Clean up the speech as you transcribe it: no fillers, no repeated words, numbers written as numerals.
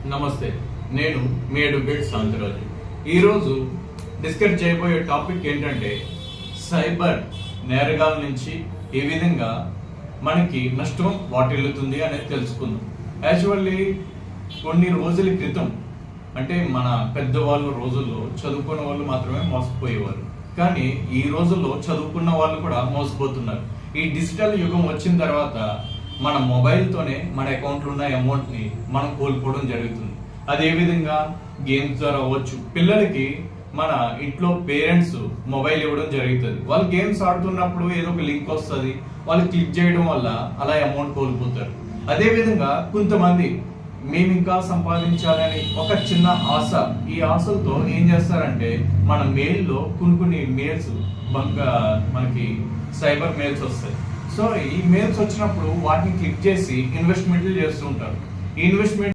నమస్తే, నేను మీ అడ్వకేట్ శాంతిరాజు. ఈరోజు డిస్కస్ చేయబోయే టాపిక్ ఏంటంటే సైబర్ నేరగాల నుంచి ఏ విధంగా మనకి నష్టం వాటిల్లుతుంది అనేది తెలుసుకుందాం. యాక్చువల్లీ కొన్ని రోజుల క్రితం అంటే మన పెద్దవాళ్ళ రోజుల్లో చదువుకున్న వాళ్ళు మాత్రమే మోసపోయేవారు, కానీ ఈ రోజుల్లో చదువుకున్న వాళ్ళు కూడా మోసపోతున్నారు. ఈ డిజిటల్ యుగం వచ్చిన తర్వాత మన మొబైల్తోనే మన అకౌంట్లో ఉన్న అమౌంట్ని మనం కోల్పోవడం జరుగుతుంది. అదే విధంగా గేమ్స్ ద్వారా అవ్వచ్చు. పిల్లలకి మన ఇంట్లో పేరెంట్స్ మొబైల్ ఇవ్వడం జరుగుతుంది. వాళ్ళు గేమ్స్ ఆడుతున్నప్పుడు ఏదో ఒక లింక్ వస్తుంది, వాళ్ళు క్లిక్ చేయడం వల్ల అలా అమౌంట్ కోల్పోతారు. అదే విధంగా కొంతమంది మేము ఇంకా సంపాదించాలని ఒక చిన్న ఆశ, ఈ ఆశలతో ఏం చేస్తారంటే మన మెయిల్లో కొన్ని మెయిల్స్ మనకి సైబర్ మెయిల్స్ వస్తాయి. సో ఈ మెయిల్స్ వచ్చినప్పుడు వాటిని క్లిక్ చేసి ఇన్వెస్ట్మెంట్లు చేస్తూ ఉంటారు. ఈ ఇన్వెస్ట్మెంట్